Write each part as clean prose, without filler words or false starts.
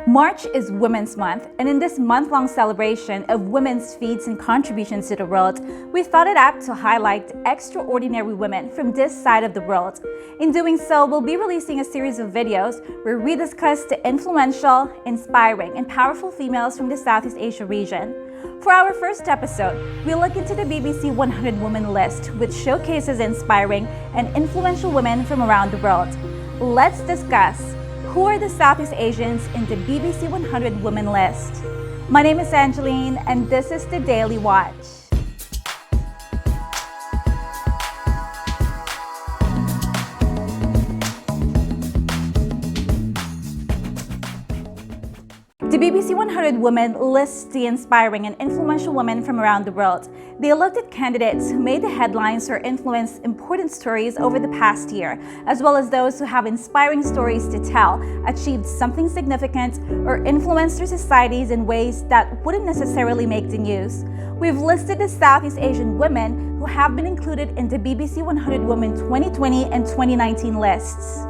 March is Women's Month, and in this month-long celebration of women's feats and contributions to the world, we thought it apt to highlight extraordinary women from this side of the world. In doing so, we'll be releasing a series of videos where we discuss the influential, inspiring, and powerful females from the Southeast Asia region. For our first episode, we'll look into the BBC 100 Women list, which showcases inspiring and influential women from around the world. Let's discuss who are the Southeast Asians in the BBC 100 Women list. My name is Angeline, and this is the Daily Watch. The BBC 100 Women lists the inspiring and influential women from around the world. They looked at candidates who made the headlines or influenced important stories over the past year, as well as those who have inspiring stories to tell, achieved something significant, or influenced their societies in ways that wouldn't necessarily make the news. We've listed the Southeast Asian women who have been included in the BBC 100 Women 2020 and 2019 lists.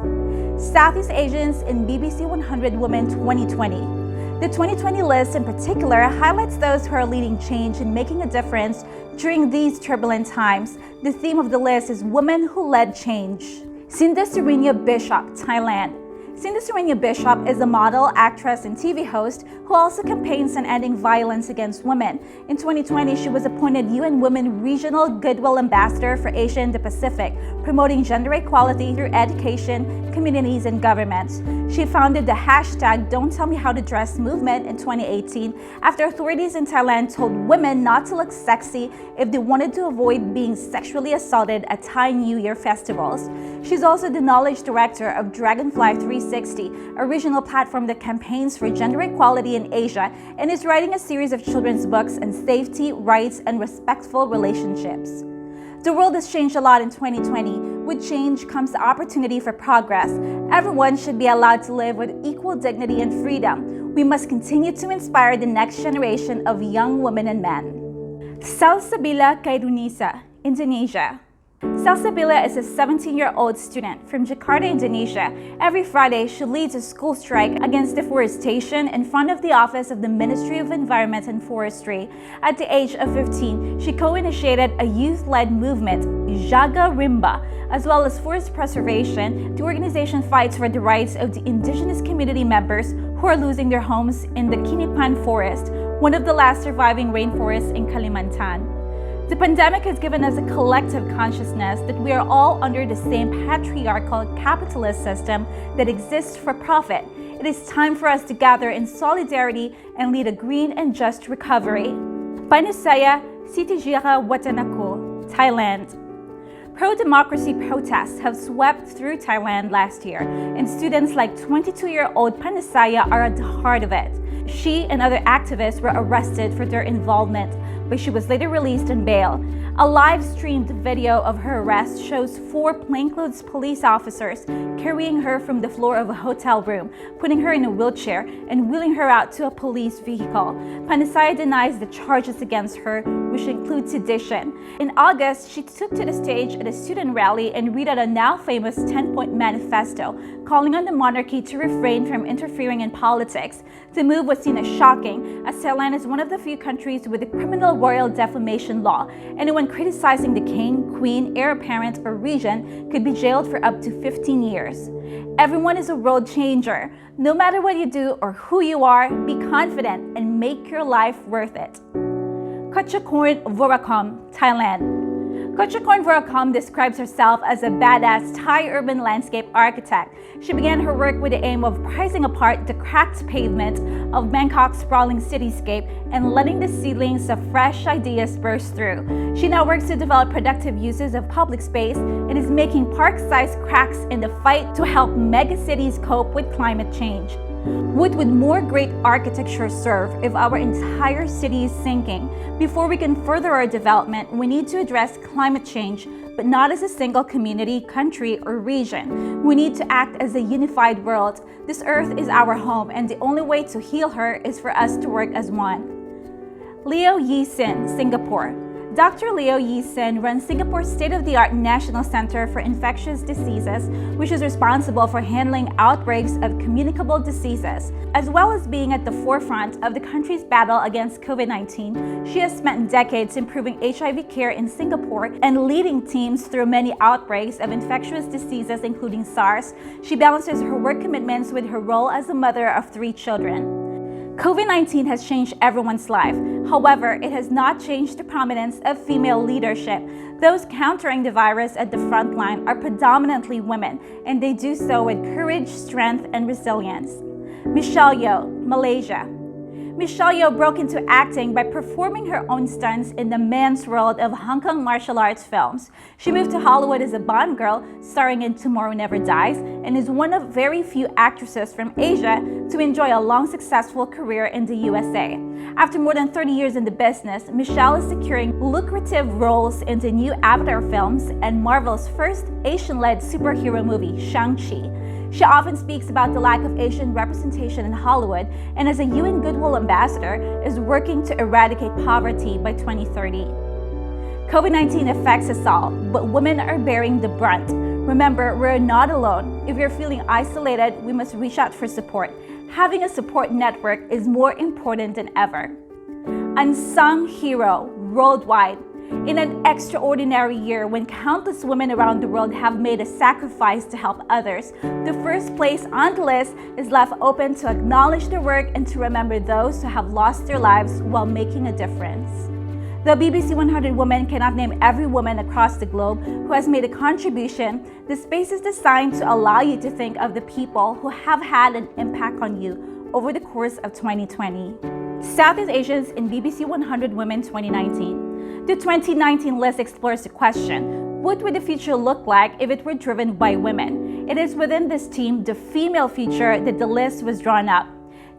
Southeast Asians in BBC 100 Women 2020. The 2020 list in particular highlights those who are leading change and making a difference during these turbulent times. The theme of the list is Women Who Led Change. Cinda Serenia Bishop, Thailand. Cinda Serenia Bishop is a model, actress, and TV host who also campaigns on ending violence against women. In 2020, she was appointed UN Women Regional Goodwill Ambassador for Asia and the Pacific, promoting gender equality through education, communities, and governments. She founded the hashtag Don't Tell Me How to Dress movement in 2018 after authorities in Thailand told women not to look sexy if they wanted to avoid being sexually assaulted at Thai New Year festivals. She's also the knowledge director of Dragonfly 360, a regional platform that campaigns for gender equality in Asia, and is writing a series of children's books on safety, rights, and respectful relationships. The world has changed a lot in 2020. With change comes the opportunity for progress. Everyone should be allowed to live with equal dignity and freedom. We must continue to inspire the next generation of young women and men. Salsabila Kairunisa, Indonesia. Salsabila is a 17-year-old student from Jakarta, Indonesia. Every Friday, she leads a school strike against deforestation in front of the office of the Ministry of Environment and Forestry. At the age of 15, she co-initiated a youth-led movement, Jaga Rimba. As well as forest preservation, the organization fights for the rights of the indigenous community members who are losing their homes in the Kinipan Forest, one of the last surviving rainforests in Kalimantan. The pandemic has given us a collective consciousness that we are all under the same patriarchal capitalist system that exists for profit. It is time for us to gather in solidarity and lead a green and just recovery. Panusaya Sitijira Watanako, Thailand. Pro-democracy protests have swept through Thailand last year, and students like 22-year-old Panasaya are at the heart of it. She and other activists were arrested for their involvement, but she was later released on bail. A live-streamed video of her arrest shows 4 plainclothes police officers carrying her from the floor of a hotel room, putting her in a wheelchair, and wheeling her out to a police vehicle. Panasaya denies the charges against her, which include sedition. In August, she took to the stage at a student rally and read out a now-famous 10-point manifesto, calling on the monarchy to refrain from interfering in politics. The move was seen as shocking, as Thailand is one of the few countries with a criminal royal defamation law. Anyone criticizing the king, queen, heir apparent, or regent could be jailed for up to 15 years. Everyone is a world changer. No matter what you do or who you are, be confident and make your life worth it. Kochakorn Vorakom, Thailand. Kochakorn Vorakom describes herself as a badass Thai urban landscape architect. She began her work with the aim of pricing apart the cracked pavement of Bangkok's sprawling cityscape and letting the seedlings of fresh ideas burst through. She now works to develop productive uses of public space and is making park-sized cracks in the fight to help megacities cope with climate change. What would more great architecture serve if our entire city is sinking? Before we can further our development, we need to address climate change, but not as a single community, country, or region. We need to act as a unified world. This earth is our home, and the only way to heal her is for us to work as one. Leo Yi Sin, Singapore. Dr. Leo Yee-Sin runs Singapore's state-of-the-art National Center for Infectious Diseases, which is responsible for handling outbreaks of communicable diseases. As well as being at the forefront of the country's battle against COVID-19, she has spent decades improving HIV care in Singapore and leading teams through many outbreaks of infectious diseases, including SARS. She balances her work commitments with her role as a mother of 3 children. COVID-19 has changed everyone's life. However, it has not changed the prominence of female leadership. Those countering the virus at the front line are predominantly women, and they do so with courage, strength, and resilience. Michelle Yeoh, Malaysia. Michelle Yeoh broke into acting by performing her own stunts in the men's world of Hong Kong martial arts films. She moved to Hollywood as a Bond girl, starring in Tomorrow Never Dies, and is one of very few actresses from Asia to enjoy a long, successful career in the USA. After more than 30 years in the business, Michelle is securing lucrative roles in the new Avatar films and Marvel's first Asian-led superhero movie, Shang-Chi. She often speaks about the lack of Asian representation in Hollywood, and as a UN Goodwill Ambassador, is working to eradicate poverty by 2030. COVID-19 affects us all, but women are bearing the brunt. Remember, we're not alone. If you're feeling isolated, we must reach out for support. Having a support network is more important than ever. Unsung hero worldwide. In an extraordinary year when countless women around the world have made a sacrifice to help others, the first place on the list is left open to acknowledge their work and to remember those who have lost their lives while making a difference. Though BBC 100 Women cannot name every woman across the globe who has made a contribution, the space is designed to allow you to think of the people who have had an impact on you over the course of 2020. Southeast Asians in BBC 100 Women 2019. The 2019 list explores the question, what would the future look like if it were driven by women? It is within this team, the female feature, that the list was drawn up.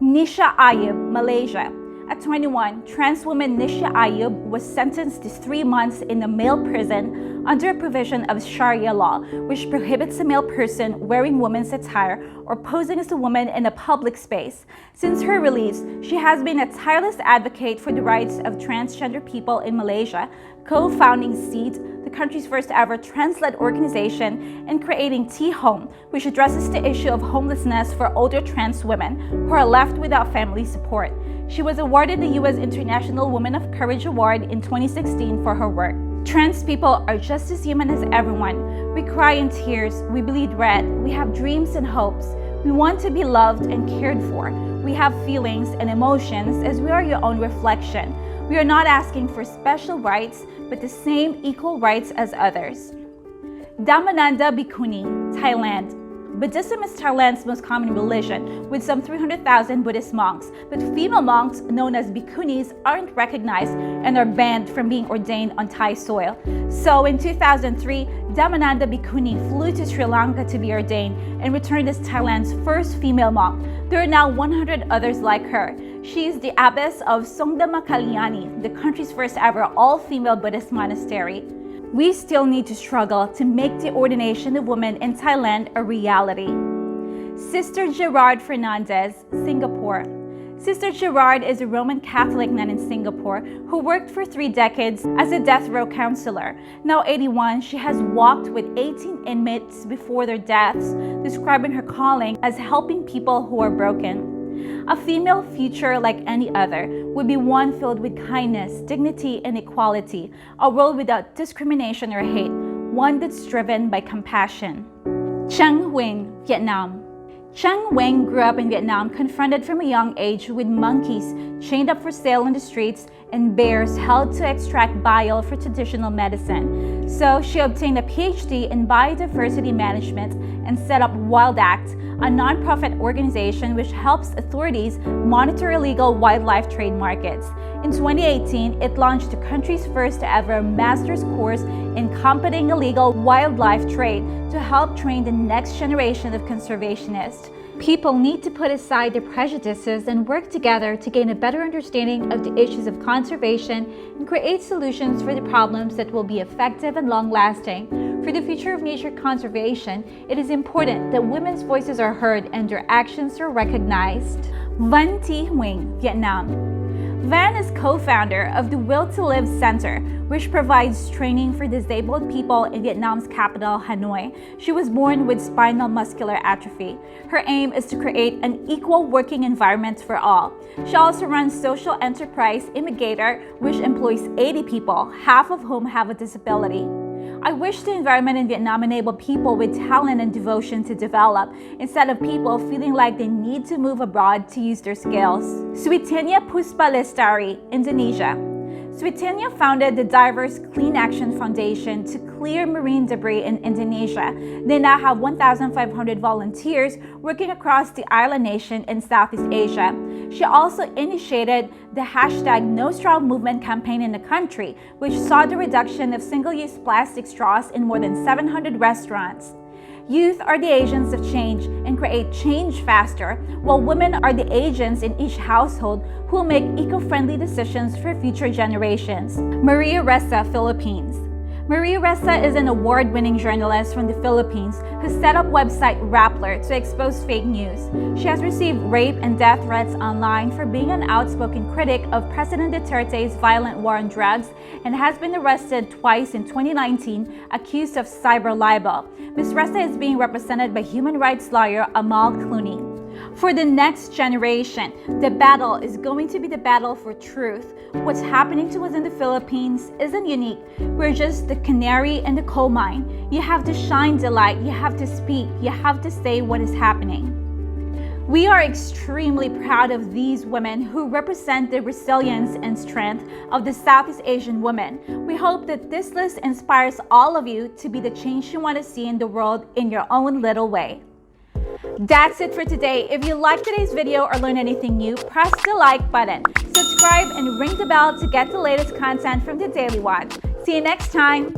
Nisha Ayub, Malaysia. At 21, trans woman Nisha Ayub was sentenced to 3 months in a male prison under a provision of Sharia law, which prohibits a male person wearing women's attire or posing as a woman in a public space. Since her release, she has been a tireless advocate for the rights of transgender people in Malaysia, co-founding SEED, the country's first ever trans-led organization, and creating T-Home, which addresses the issue of homelessness for older trans women who are left without family support. She was awarded the U.S. International Women of Courage Award in 2016 for her work. Trans people are just as human as everyone. We cry in tears, we bleed red, we have dreams and hopes. We want to be loved and cared for. We have feelings and emotions as we are your own reflection. We are not asking for special rights, but the same equal rights as others. Dhammananda Bhikkhuni, Thailand. Buddhism is Thailand's most common religion, with some 300,000 Buddhist monks, but female monks, known as bhikkhunis, aren't recognized and are banned from being ordained on Thai soil. So in 2003, Dhammananda Bhikkhuni flew to Sri Lanka to be ordained and returned as Thailand's first female monk. There are now 100 others like her. She is the abbess of Songdhamma Kalyani, the country's first ever all-female Buddhist monastery. We still need to struggle to make the ordination of women in Thailand a reality. Sister Gerard Fernandez, Singapore. Sister Gerard is a Roman Catholic nun in Singapore who worked for 3 decades as a death row counselor. Now 81, she has walked with 18 inmates before their deaths, describing her calling as helping people who are broken. A female future like any other would be one filled with kindness, dignity, and equality, a world without discrimination or hate, one that's driven by compassion. Trang Nguyen, Vietnam. Trang Nguyen grew up in Vietnam, confronted from a young age with monkeys chained up for sale on the streets and bears held to extract bile for traditional medicine. So she obtained a PhD in biodiversity management and set up Wild Act, a non-profit organization which helps authorities monitor illegal wildlife trade markets. In 2018, it launched the country's first ever master's course in combating illegal wildlife trade to help train the next generation of conservationists. People need to put aside their prejudices and work together to gain a better understanding of the issues of conservation and create solutions for the problems that will be effective and long-lasting. For the future of nature conservation, it is important that women's voices are heard and their actions are recognized. Van Thi Nguyen, Vietnam. Van is co-founder of the Will to Live Center, which provides training for disabled people in Vietnam's capital, Hanoi. She was born with spinal muscular atrophy. Her aim is to create an equal working environment for all. She also runs social enterprise Immigator, which employs 80 people, half of whom have a disability. I wish the environment in Vietnam enabled people with talent and devotion to develop, instead of people feeling like they need to move abroad to use their skills. Sweetenia Puspa Lestari, Indonesia. Sweetenia founded the Diverse Clean Action Foundation to clear marine debris in Indonesia. They now have 1,500 volunteers working across the island nation in Southeast Asia. She also initiated the hashtag No Straw Movement campaign in the country, which saw the reduction of single-use plastic straws in more than 700 restaurants. Youth are the agents of change and create change faster, while women are the agents in each household who will make eco-friendly decisions for future generations. Maria Ressa, Philippines. Maria Ressa is an award-winning journalist from the Philippines who set up website Rappler to expose fake news. She has received rape and death threats online for being an outspoken critic of President Duterte's violent war on drugs and has been arrested twice in 2019 accused of cyber libel. Ms. Ressa is being represented by human rights lawyer Amal Clooney. For the next generation, the battle is going to be the battle for truth. What's happening to us in the Philippines isn't unique. We're just the canary in the coal mine. You have to shine the light, you have to speak, you have to say what is happening. We are extremely proud of these women who represent the resilience and strength of the Southeast Asian women. We hope that this list inspires all of you to be the change you want to see in the world in your own little way. That's it for today. If you liked today's video or learned anything new, press the like button, subscribe, and ring the bell to get the latest content from the Daily Watch. See you next time.